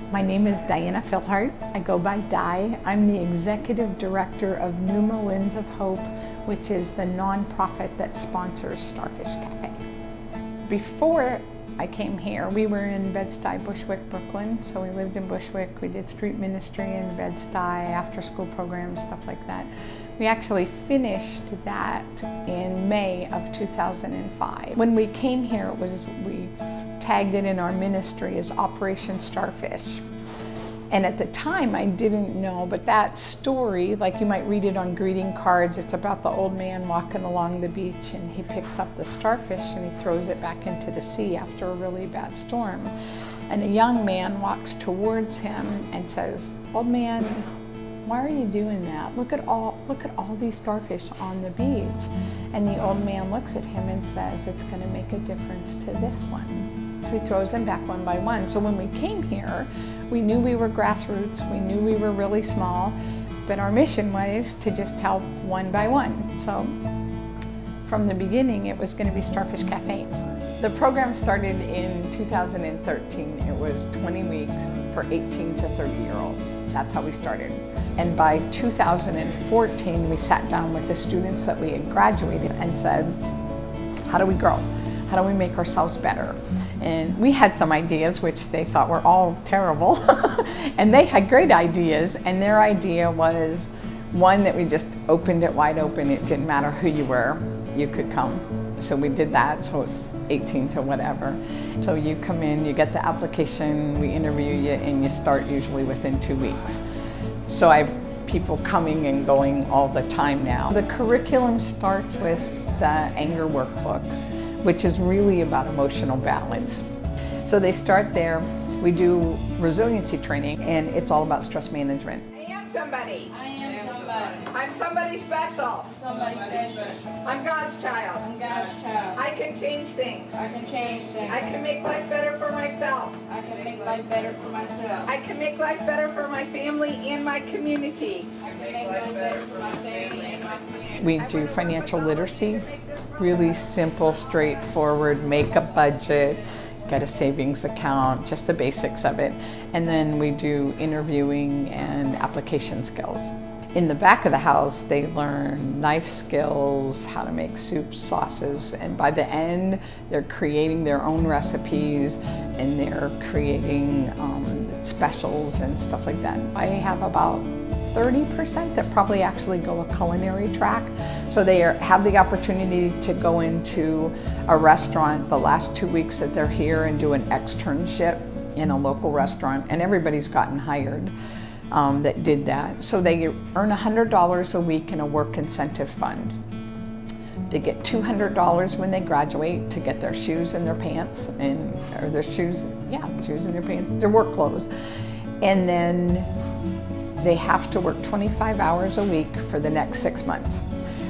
My name is Diana Fillhart. I go by Di. I'm the executive director of Pneuma Winds of Hope, which is the nonprofit that sponsors Starfish Cafe. Before I came here, we were in Bed-Stuy, Bushwick, Brooklyn. So we lived in Bushwick. We did street ministry in Bed-Stuy, after school programs, stuff like that. We actually finished that in May of 2005. When we came here, we tagged it in our ministry as Operation Starfish. And at the time I didn't know, but that story, like you might read it on greeting cards, it's about the old man walking along the beach and he picks up the starfish and he throws it back into the sea after a really bad storm. And a young man walks towards him and says, "Old man, why are you doing that? Look at all these starfish on the beach." And the old man looks at him and says, "It's going to make a difference to this one." So he throws them back one by one. So when we came here, we knew we were grassroots, we knew we were really small, but our mission was to just help one by one. So from the beginning, it was going to be Starfish Cafe. The program started in 2013. It was 20 weeks for 18 to 30-year-olds. That's how we started. And by 2014, we sat down with the students that we had graduated and said, how do we grow? How do we make ourselves better? And we had some ideas which they thought were all terrible. And they had great ideas, and their idea was one that we just opened it wide open. It didn't matter who you were, you could come. So we did that, so it's 18 to whatever. So you come in, you get the application, we interview you, and you start usually within 2 weeks. So I have people coming and going all the time now. The curriculum starts with the anger workbook, which is really about emotional balance. So they start there. We do resiliency training, and it's all about stress management. I am somebody. I am somebody. I'm somebody special. I'm somebody special. I'm God's child. I'm God's child. I can change things. I can change things. I can make life better for myself. I can make life better for myself. I can make life better for my family and my community. I can make life better for my family and my community. We do financial literacy, really simple, straightforward, make a budget, get a savings account, just the basics of it. And then we do interviewing and application skills. In the back of the house, they learn knife skills, how to make soups, sauces, and by the end, they're creating their own recipes and they're creating specials and stuff like that. I have about 30% that probably actually go a culinary track. So they have the opportunity to go into a restaurant the last 2 weeks that they're here and do an externship in a local restaurant, and everybody's gotten hired that did that. So they earn $100 a week in a work incentive fund. They get $200 when they graduate to get their shoes and their pants, or their shoes and their pants, their work clothes. And then they have to work 25 hours a week for the next 6 months,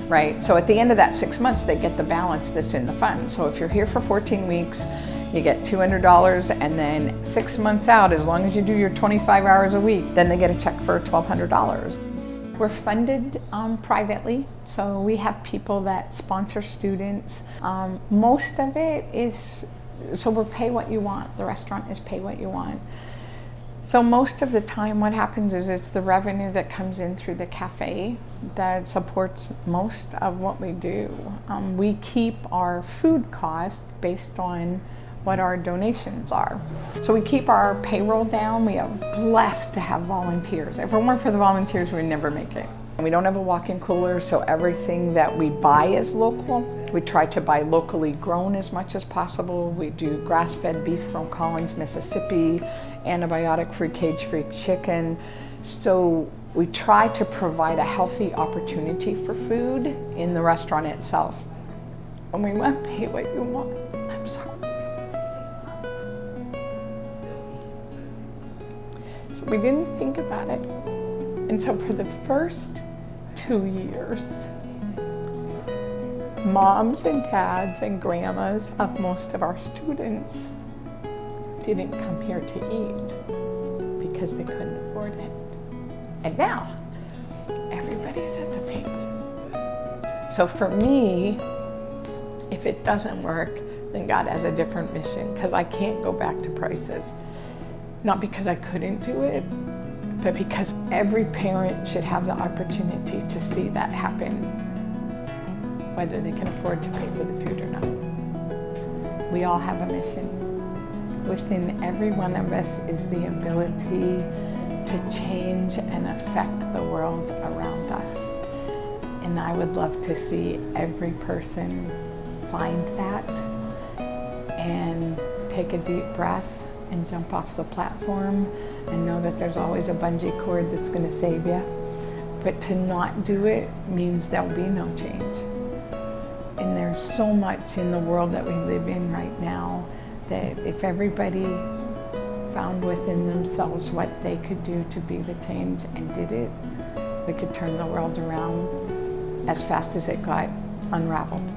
right? So at the end of that 6 months, they get the balance that's in the fund. So if you're here for 14 weeks, you get $200, and then 6 months out, as long as you do your 25 hours a week, then they get a check for $1,200. We're funded privately, so we have people that sponsor students. Most of it is, so we're pay what you want. The restaurant is pay what you want. So most of the time what happens is it's the revenue that comes in through the cafe that supports most of what we do. We keep our food cost based on what our donations are. So we keep our payroll down. We are blessed to have volunteers. If it weren't for the volunteers, we'd never make it. We don't have a walk-in cooler, so everything that we buy is local. We try to buy locally grown as much as possible. We do grass-fed beef from Collins, Mississippi, antibiotic-free, cage-free chicken. So we try to provide a healthy opportunity for food in the restaurant itself. And we want to pay what you want. I'm sorry. So we didn't think about it. And so for the first 2 years, moms and dads and grandmas of most of our students didn't come here to eat because they couldn't afford it. And now, everybody's at the table. So for me, if it doesn't work, then God has a different mission, because I can't go back to prices. Not because I couldn't do it, but because every parent should have the opportunity to see that happen, whether they can afford to pay for the food or not. We all have a mission. Within every one of us is the ability to change and affect the world around us. And I would love to see every person find that and take a deep breath and jump off the platform and know that there's always a bungee cord that's going to save you. But to not do it means there'll be no change. And there's so much in the world that we live in right now that if everybody found within themselves what they could do to be the change and did it, we could turn the world around as fast as it got unraveled.